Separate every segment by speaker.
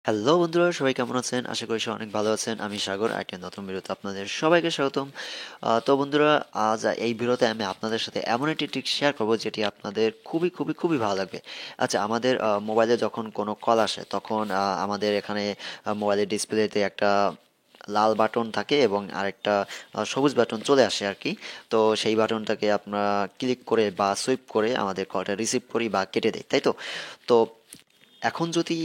Speaker 1: Hello বন্ধুরা, সবাই কেমন আছেন? আশা করি সবাই অনেক ভালো আছেন। আমি সাগর, একটা নতুন ভিডিওতে আপনাদের সবাইকে স্বাগতম। তো বন্ধুরা, আজ এই ভিডিওতে আমি আপনাদের সাথে এমন একটি ট্রিক শেয়ার করব যেটি আপনাদের খুবই খুবই খুবই ভালো লাগবে। আচ্ছা, আমাদের মোবাইলে যখন কোনো কল আসে তখন আমাদের এখানে মোবাইলের ডিসপ্লেতে একটা লাল বাটন থাকে এবং আরেকটা সবুজ বাটন চলে আসে আর কি। তো সেই বাটনটাকে আমরা ক্লিক করে বা সুইপ করে আমাদের কলটা রিসিভ করি বা কেটে দেই, তাই তো? তো এখন যদি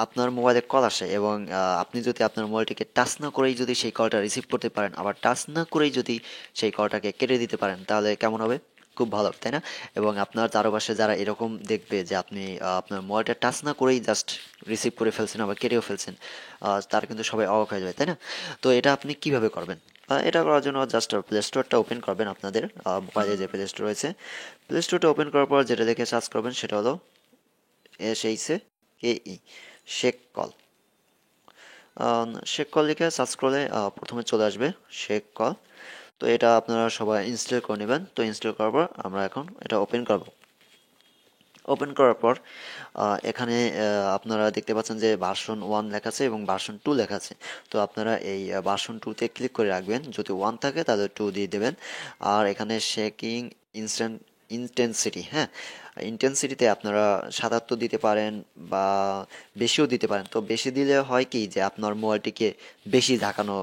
Speaker 1: আপনার মোবাইলে কল আসে এবং আপনি যদি আপনার মোবাইলটিকে টাচ না করেই যদি সেই কলটা রিসিভ করতে পারেন, আবার টাচ না করেই যদি সেই কলটাকে কেটে দিতে পারেন, তাহলে কেমন হবে? খুব ভালো হবে, তাই না? এবং আপনার চারপাশে যারা এরকম দেখবে যে আপনি আপনার মোবাইলটা টাচ না করেই জাস্ট রিসিভ করে ফেলছেন, আবার কেটেও ফেলছেন, তারা কিন্তু সবাই অবাক হয়ে যাবে, তাই না? তো এটা আপনি কিভাবে করবেন? এটা করার জন্য জাস্ট প্লে স্টোরটা ওপেন করবেন। আপনাদের মোবাইলে যে প্লে স্টোর রয়েছে, প্লে স্টোরটা ওপেন করার পর যেটা দেখে সার্চ করবেন সেটা হলো SHAKE, shake call. Shake call লিখে সার্চ করলে প্রথমে চলে আসবে শেক কল। তো এটা আপনারা সবাই ইনস্টল করে নেবেন। তো ইনস্টল করার পর আমরা এখন এটা ওপেন করব। ওপেন করার পর এখানে আপনারা দেখতে পাচ্ছেন যে ভার্সন 1 লেখা আছে এবং ভার্সন 2 লেখা আছে। তো আপনারা এই ভার্সন 2 তে ক্লিক করে রাখবেন। যদি 1 থাকে তাহলে 2 দিয়ে দেবেন। আর এখানে শেকিং ইনস্ট্যান্ট ইন্টেন্সিটি, হ্যাঁ, ইন্টেন্সিটিতে আপনারা ৭৭ দিতে পারেন বা বেশিও দিতে পারেন। তো বেশি দিলে হয় কি যে আপনার মোবাইলটিকে বেশি ঝাঁকানো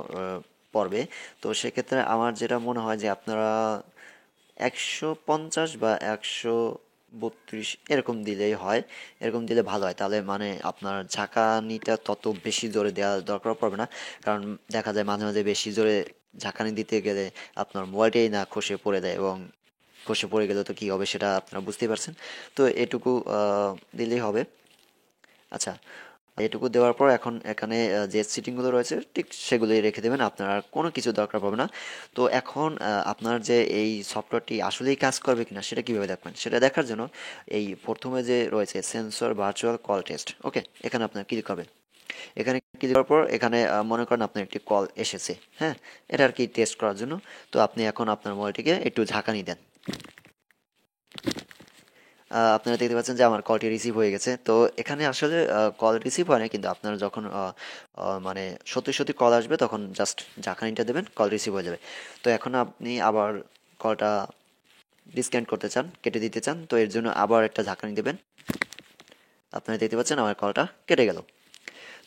Speaker 1: পড়বে। তো সেক্ষেত্রে আমার যেটা মনে হয় যে আপনারা ১৫০ বা ১৩২ এরকম দিলেই হয়। এরকম দিলে ভালো হয়। তাহলে মানে আপনার ঝাঁকানিটা তত বেশি জোরে দেওয়ার দরকার পড়বে না। কারণ দেখা যায় মাঝে মাঝে বেশি জোরে ঝাঁকানি দিতে গেলে আপনার মোবাইলটাই না খসে পড়ে দেয়, এবং খসে পড়ে গেলে তো কী হবে সেটা আপনারা বুঝতেই পারছেন। তো এটুকু দিলেই হবে। আচ্ছা, এটুকু দেওয়ার পর এখন এখানে যে সেটিংগুলো রয়েছে ঠিক সেগুলোই রেখে দেবেন। আপনার আর কোনো কিছু দরকার পড়বে না। তো এখন আপনার যে এই সফটওয়্যারটি আসলেই কাজ করবে কিনা সেটা কিভাবে দেখবেন? সেটা দেখার জন্য এই প্রথমে যে রয়েছে সেন্সর ভার্চুয়াল কল টেস্ট, ওকে, এখানে আপনার ক্লিক করবেন। এখানে ক্লিক করার পর এখানে মনে করেন আপনার একটি কল এসেছে, হ্যাঁ, এটা আর কি টেস্ট করার জন্য। তো আপনি এখন আপনার মোবাইলটিকে একটু ঝাঁকানি দেন। আপনারা দেখতে পাচ্ছেন যে আমার কলটি রিসিভ হয়ে গেছে। তো এখানে আসলে কল রিসিভ হয় না, কিন্তু আপনার যখন মানে সত্যি সত্যি কল আসবে তখন জাস্ট ঝাঁকানিটা দেবেন, কল রিসিভ হয়ে যাবে। তো এখন আপনি আবার কলটা ডিসকানেক্ট করতে চান, কেটে দিতে চান, তো এর জন্য আবার একটা ঝাঁকানি দেবেন। আপনারা দেখতে পাচ্ছেন আমার কলটা কেটে গেল।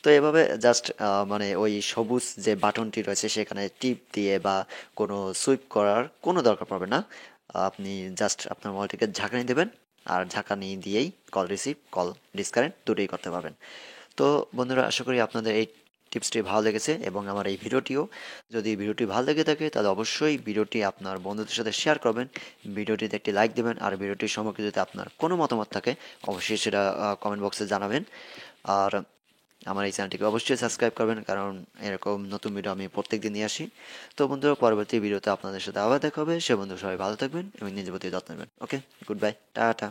Speaker 1: তো এভাবে জাস্ট মানে ওই সবুজ যে বাটনটি রয়েছে সেখানে টিপ দিয়ে বা কোনো সুইপ করার কোনো দরকার পড়বে না। আপনি জাস্ট আপনার মোবাইলটিকে ঝাঁকানি দেবেন, আর ঝাঁকানি দিয়েই কল রিসিভ, কল ডিসকানেক্ট দুটোই করতে পারবেন। তো বন্ধুরা, আশা করি আপনাদের এই টিপসটি ভালো লেগেছে এবং আমার এই ভিডিওটিও। যদি ভিডিওটি ভালো লেগে থাকে তাহলে অবশ্যই ভিডিওটি আপনার বন্ধুদের সাথে শেয়ার করবেন, ভিডিওটিতে একটি লাইক দেবেন, আর ভিডিওটির সম্পর্কে যদি আপনার কোনো মতামত থাকে অবশ্যই সেটা কমেন্ট বক্সে জানাবেন। আর আমার এই চ্যানেলটিকে অবশ্যই সাবস্ক্রাইব করবেন, কারণ এরকম নতুন ভিডিও আমি প্রত্যেকদিন নিয়ে আসি। তো বন্ধুরা, পরবর্তী ভিডিওতে আপনাদের সাথে আবার দেখা হবে। সে বন্ধু, সবাই ভালো থাকবেন এবং নিজের প্রতি যত্ন নেবেন। ওকে, গুড বাই, টাটা।